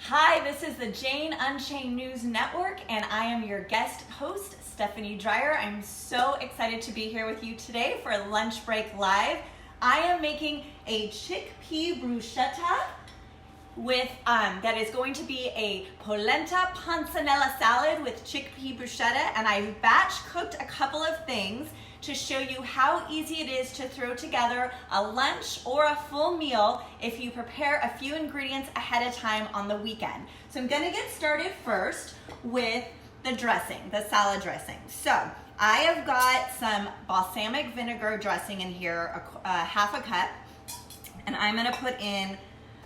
Hi, this is the Jane Unchained News Network, and I am your guest host, Stephanie Dreyer. I'm so excited to be here with you today for Lunch Break Live. I am making a chickpea bruschetta with that is going to be a polenta panzanella salad with chickpea bruschetta, and I batch cooked a couple of things to show you how easy it is to throw together a lunch or a full meal if you prepare a few ingredients ahead of time on the weekend. So I'm gonna get started first with the dressing, the salad dressing. So I have got some balsamic vinegar dressing in here, half a cup, and I'm gonna put in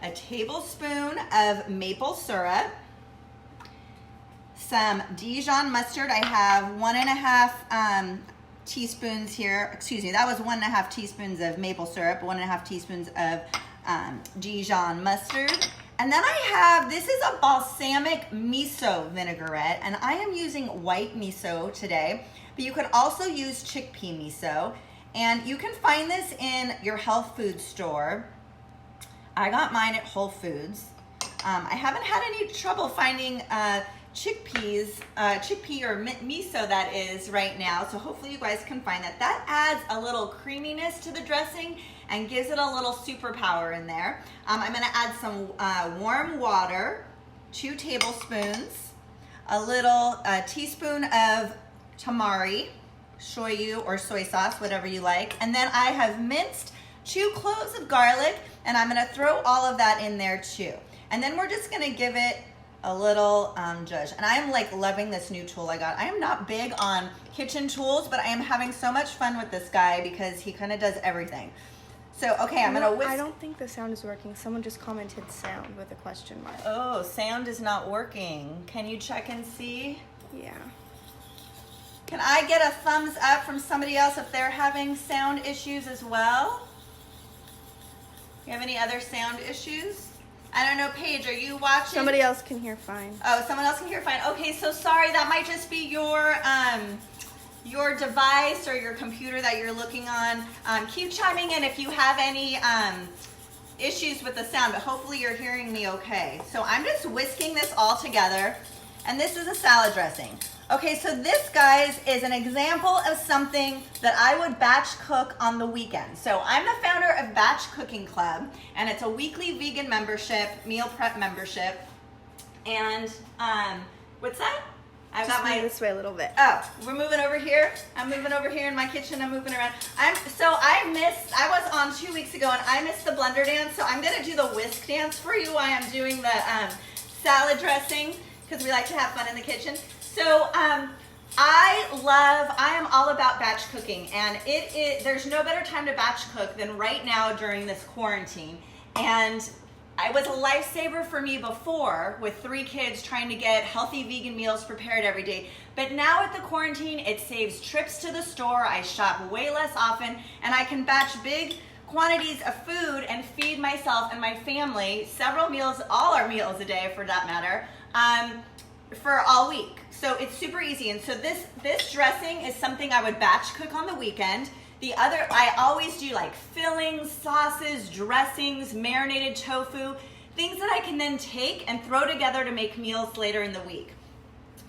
a tablespoon of maple syrup, some Dijon mustard. I have 1.5 teaspoons here, that was 1.5 teaspoons of maple syrup, 1.5 teaspoons of Dijon mustard. And then I have, this is a balsamic miso vinaigrette, and I am using white miso today, but you could also use chickpea miso, and you can find this in your health food store. I got mine at Whole Foods. I haven't had any trouble finding chickpea or miso that is right now, so hopefully you guys can find that. That adds a little creaminess to the dressing and gives it a little superpower in there. I'm gonna add some warm water, 2 tablespoons, a teaspoon of tamari, shoyu or soy sauce, whatever you like, and then I have minced 2 cloves of garlic, and I'm gonna throw all of that in there too. And then we're just gonna give it a little zhuzh. And I am like loving this new tool I got. I am not big on kitchen tools, but I am having so much fun with this guy because he kind of does everything. So, okay, I'm gonna whisk. I don't think the sound is working. Someone just commented sound with a question mark. Oh, sound is not working. Can you check and see? Yeah. Can I get a thumbs up from somebody else if they're having sound issues as well? You have any other sound issues? I don't know, Paige, are you watching? Somebody else can hear fine. Oh, someone else can hear fine. Okay, so sorry, that might just be your device or your computer that you're looking on. Keep chiming in if you have any issues with the sound, but hopefully you're hearing me okay. So I'm just whisking this all together, and this is a salad dressing. Okay, so this, guys, is an example of something that I would batch cook on the weekend. So I'm the founder of Batch Cooking Club, and it's a weekly vegan membership, meal prep membership. And what's that? I've got my this way a little bit. Oh, we're moving over here. I'm moving over here in my kitchen. I'm moving around. I was on 2 weeks ago, and I missed the blender dance. So I'm gonna do the whisk dance for you while I'm doing the salad dressing, because we like to have fun in the kitchen. So I am all about batch cooking, and there's no better time to batch cook than right now during this quarantine. And it was a lifesaver for me before with 3 kids trying to get healthy vegan meals prepared every day. But now with the quarantine, it saves trips to the store. I shop way less often, and I can batch big quantities of food and feed myself and my family several meals, all our meals a day for that matter, for all week. So it's super easy. And so this dressing is something I would batch cook on the weekend. I always do like fillings, sauces, dressings, marinated tofu, things that I can then take and throw together to make meals later in the week.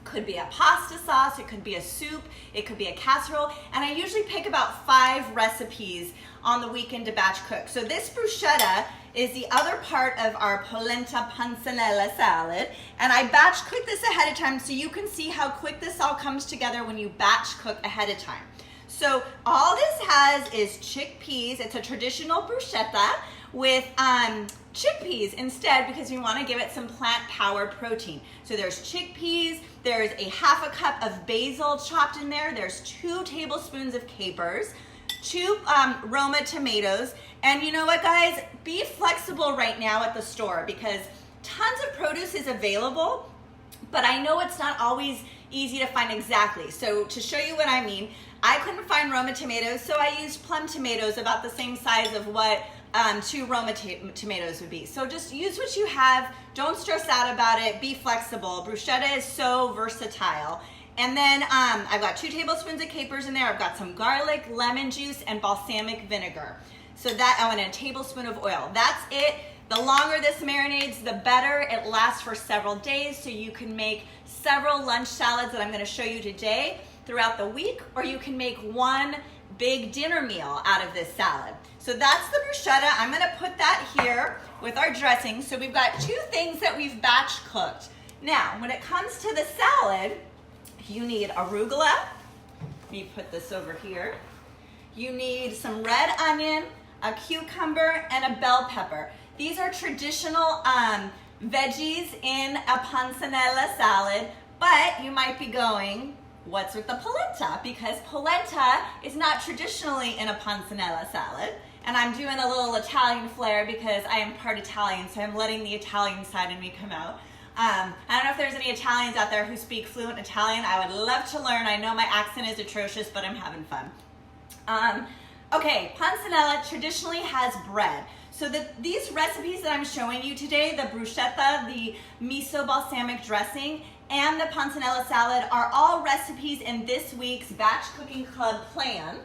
Could be a pasta sauce, it could be a soup, it could be a casserole, and I usually pick about 5 recipes on the weekend to batch cook. So this bruschetta is the other part of our Polenta Panzanella Salad, and I batch cook this ahead of time so you can see how quick this all comes together when you batch cook ahead of time. So all this has is chickpeas. It's a traditional bruschetta with chickpeas instead, because we want to give it some plant power protein. So there's chickpeas, there's a half a cup of basil chopped in there, there's 2 tablespoons of capers, 2 Roma tomatoes, and you know what, guys? Be flexible right now at the store because tons of produce is available, but I know it's not always easy to find exactly. So to show you what I mean, I couldn't find Roma tomatoes, so I used plum tomatoes about the same size of what 2 Roma tomatoes would be. So just use what you have. Don't stress out about it. Be flexible. Bruschetta is so versatile. And then I've got 2 tablespoons of capers in there. I've got some garlic, lemon juice, and balsamic vinegar. So that, I want a tablespoon of oil. That's it. The longer this marinades, the better. It lasts for several days, so you can make several lunch salads that I'm gonna show you today throughout the week, or you can make one big dinner meal out of this salad. So that's the bruschetta. I'm gonna put that here with our dressing. So we've got two things that we've batch cooked. Now, when it comes to the salad, you need arugula. Let me put this over here. You need some red onion, a cucumber, and a bell pepper. These are traditional veggies in a panzanella salad, but you might be going, what's with the polenta? Because polenta is not traditionally in a panzanella salad. And I'm doing a little Italian flair because I am part Italian, so I'm letting the Italian side in me come out. I don't know if there's any Italians out there who speak fluent Italian. I would love to learn. I know my accent is atrocious, but I'm having fun. Okay, panzanella traditionally has bread. So these recipes that I'm showing you today, the bruschetta, the miso balsamic dressing, and the panzanella salad are all recipes in this week's Batch Cooking Club plan.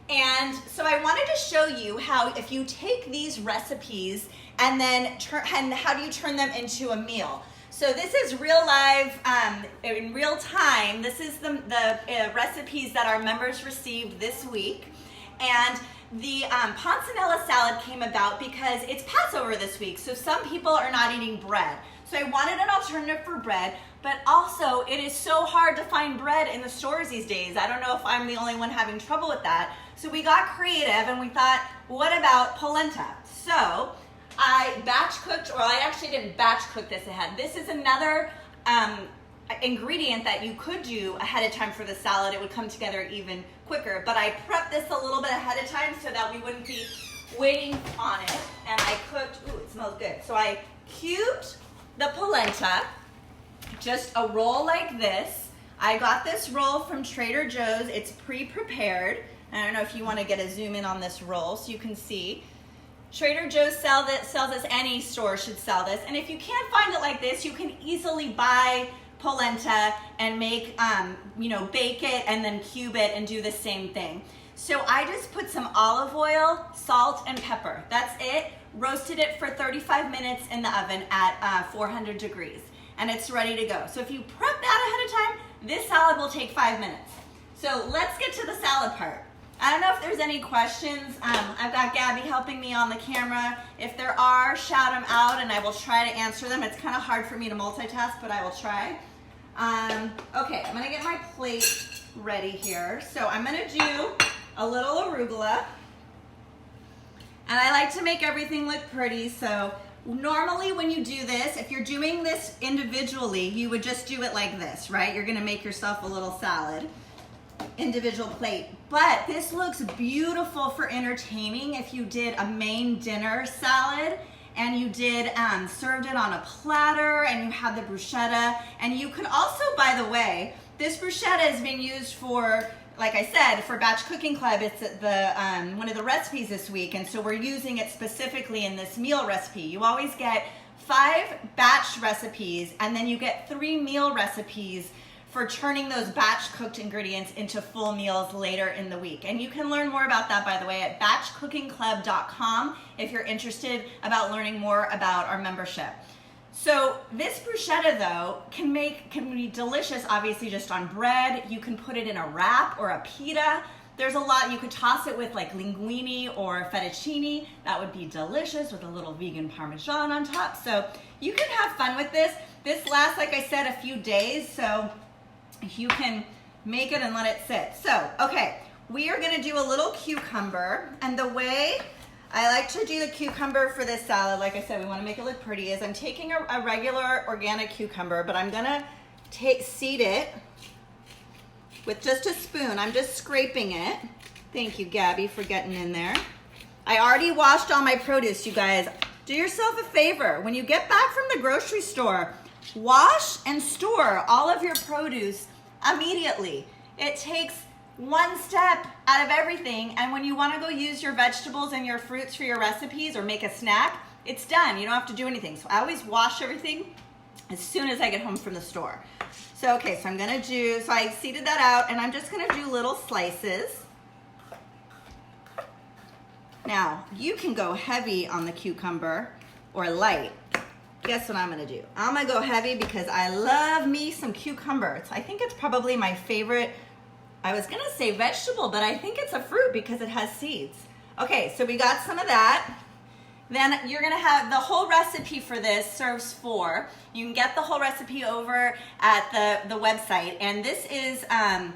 And so I wanted to show you how if you take these recipes and then and how do you turn them into a meal. So this is real live, in real time. This is the recipes that our members received this week. And the panzanella salad came about because it's Passover this week, so some people are not eating bread. So I wanted an alternative for bread, but also it is so hard to find bread in the stores these days. I don't know if I'm the only one having trouble with that. So we got creative and we thought, what about polenta? So I batch cooked, or I actually didn't batch cook this ahead. This is another ingredient that you could do ahead of time for the salad. It would come together even quicker, but I prepped this a little bit ahead of time so that we wouldn't be waiting on it. And I cooked, ooh, it smells good. So I cubed the polenta, just a roll like this. I got this roll from Trader Joe's. It's pre-prepared. I don't know if you want to get a zoom in on this roll so you can see. Trader Joe's sells this, any store should sell this. And if you can't find it like this, you can easily buy polenta and make, bake it and then cube it and do the same thing. So I just put some olive oil, salt, and pepper. That's it. Roasted it for 35 minutes in the oven at 400 degrees. And it's ready to go. So if you prep that ahead of time, this salad will take 5 minutes. So let's get to the salad part. I don't know if there's any questions. I've got Gabby helping me on the camera. If there are, shout them out and I will try to answer them. It's kind of hard for me to multitask, but I will try. Okay, I'm gonna get my plate ready here. So I'm gonna do a little arugula. And I like to make everything look pretty, so normally when you do this, if you're doing this individually, you would just do it like this, right? You're gonna make yourself a little salad, individual plate. But this looks beautiful for entertaining if you did a main dinner salad and you did served it on a platter and you had the bruschetta. And you could also, by the way, this bruschetta is being used for, like I said, for Batch Cooking Club. It's the one of the recipes this week, and so we're using it specifically in this meal recipe. You always get 5 batch recipes, and then you get 3 meal recipes for turning those batch cooked ingredients into full meals later in the week. And you can learn more about that, by the way, at batchcookingclub.com if you're interested about learning more about our membership. So this bruschetta, though, can be delicious, obviously, just on bread. You can put it in a wrap or a pita. There's a lot. You could toss it with like linguine or fettuccine. That would be delicious with a little vegan Parmesan on top. So you can have fun with this. This lasts, like I said, a few days, so you can make it and let it sit. So, okay, we are gonna do a little cucumber, and the way I like to do the cucumber for this salad, like I said, we want to make it look pretty, is I'm taking a regular organic cucumber, but I'm gonna seed it with just a spoon. I'm just scraping it. Thank you, Gabby, for getting in there. I already washed all my produce, you guys. Do yourself a favor. When you get back from the grocery store, wash and store all of your produce immediately. It takes one step out of everything, and when you want to go use your vegetables and your fruits for your recipes or make a snack, it's done. You don't have to do anything. So I always wash everything as soon as I get home from the store. So okay, so I seeded that out, and I'm just gonna do little slices. Now, you can go heavy on the cucumber, or light, guess what I'm gonna do? I'm gonna go heavy because I love me some cucumber. I think it's probably my favorite, I was gonna say vegetable, but I think it's a fruit because it has seeds. Okay, so we got some of that. Then you're gonna have the whole recipe for this serves 4. You can get the whole recipe over at the website. And this is a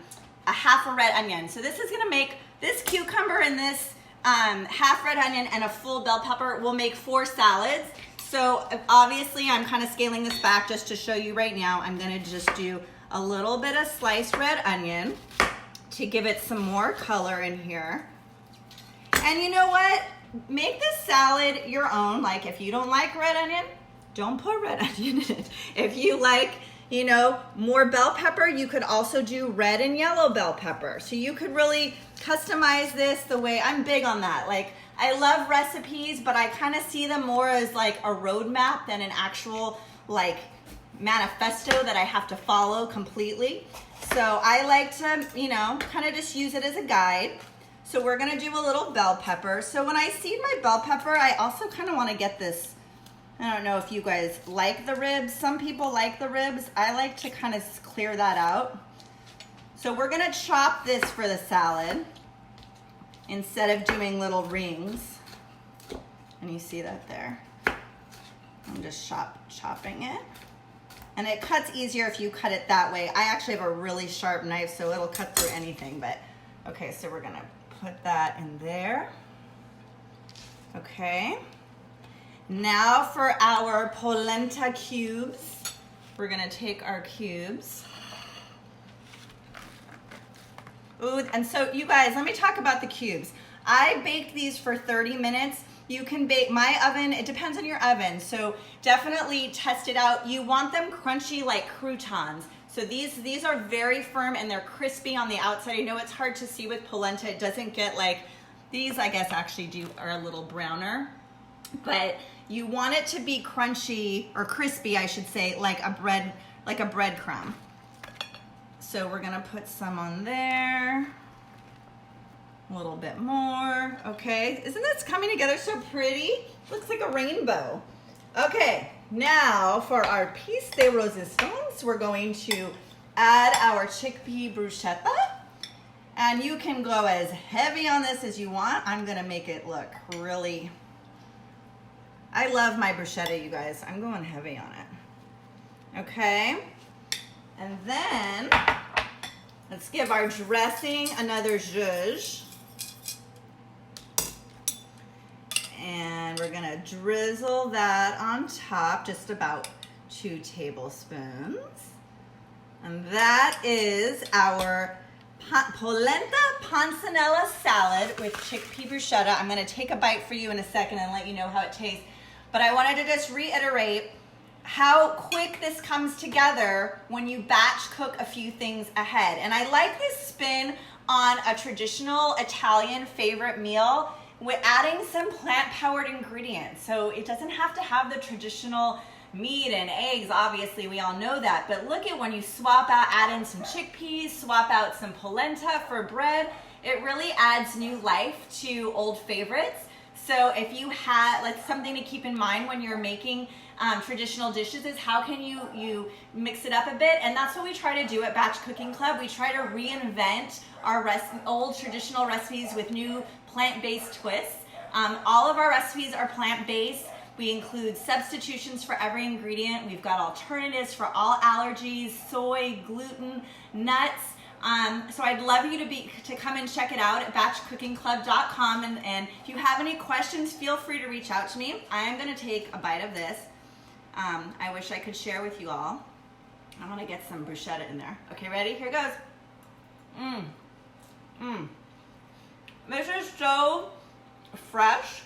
half a red onion. So this is gonna make this cucumber and this half red onion and a full bell pepper will make 4 salads. So obviously I'm kind of scaling this back just to show you right now. I'm gonna just do a little bit of sliced red onion to give it some more color in here. And you know what? Make this salad your own. Like if you don't like red onion, don't put red onion in it. If you like, you know, more bell pepper, you could also do red and yellow bell pepper. So you could really customize this the way, I'm big on that. Like I love recipes, but I kind of see them more as like a roadmap than an actual like manifesto that I have to follow completely. So I like to, you know, kind of just use it as a guide. So we're gonna do a little bell pepper. So when I seed my bell pepper, I also kind of wanna get this, I don't know if you guys like the ribs. Some people like the ribs. I like to kind of clear that out. So we're gonna chop this for the salad instead of doing little rings. And you see that there. I'm just chopping it. And it cuts easier if you cut it that way. I actually have a really sharp knife, so it'll cut through anything. But okay, so we're gonna put that in there. Okay. Now for our polenta cubes. We're gonna take our cubes. Ooh, and so you guys, let me talk about the cubes. I baked these for 30 minutes. You can bake, my oven, it depends on your oven. So definitely test it out. You want them crunchy like croutons. So these are very firm and they're crispy on the outside. I know it's hard to see with polenta. It doesn't get like, these I guess actually are a little browner. But you want it to be crunchy or crispy, I should say, like a breadcrumb. So we're gonna put some on there. A little bit more, okay. Isn't this coming together so pretty? Looks like a rainbow. Okay, now for our piece de resistance, we're going to add our chickpea bruschetta. And you can go as heavy on this as you want. I'm gonna make it look really, I love my bruschetta, you guys. I'm going heavy on it. Okay, and then let's give our dressing another zhuzh. And we're gonna drizzle that on top, just about 2 tablespoons. And that is our Polenta Panzanella Salad with chickpea bruschetta. I'm gonna take a bite for you in a second and let you know how it tastes. But I wanted to just reiterate how quick this comes together when you batch cook a few things ahead. And I like this spin on a traditional Italian favorite meal with adding some plant-powered ingredients. So it doesn't have to have the traditional meat and eggs, obviously we all know that, but look at when you swap out, add in some chickpeas, swap out some polenta for bread, it really adds new life to old favorites. So if you have, like something to keep in mind when you're making traditional dishes is how can you mix it up a bit, and that's what we try to do at Batch Cooking Club. We try to reinvent our old traditional recipes with new plant-based twists. All of our recipes are plant-based. We include substitutions for every ingredient. We've got alternatives for all allergies, soy, gluten, nuts. So I'd love you to come and check it out at batchcookingclub.com. And if you have any questions, feel free to reach out to me. I am gonna take a bite of this. I wish I could share with you all. I wanna get some bruschetta in there. Okay, ready? Here goes. This is so fresh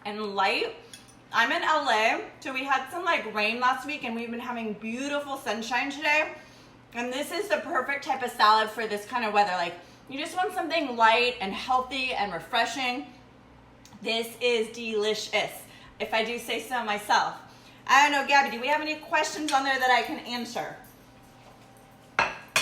and light. I'm in LA, so we had some like rain last week and we've been having beautiful sunshine today. And this is the perfect type of salad for this kind of weather. Like you just want something light and healthy and refreshing. This is delicious, if I do say so myself. I don't know, Gabby, do we have any questions on there that I can answer?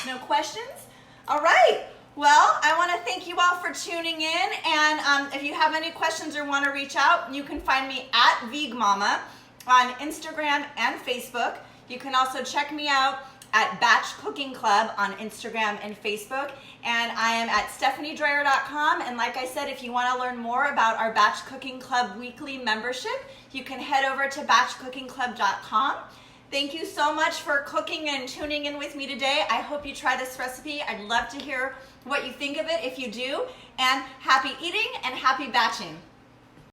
No questions? All right. Well, I want to thank you all for tuning in, and if you have any questions or want to reach out, you can find me at VegMama on Instagram and Facebook. You can also check me out at Batch Cooking Club on Instagram and Facebook, and I am at stephaniedreyer.com. And like I said, if you want to learn more about our Batch Cooking Club weekly membership, you can head over to batchcookingclub.com. Thank you so much for cooking and tuning in with me today. I hope you try this recipe. I'd love to hear what you think of it if you do. And happy eating and happy batching.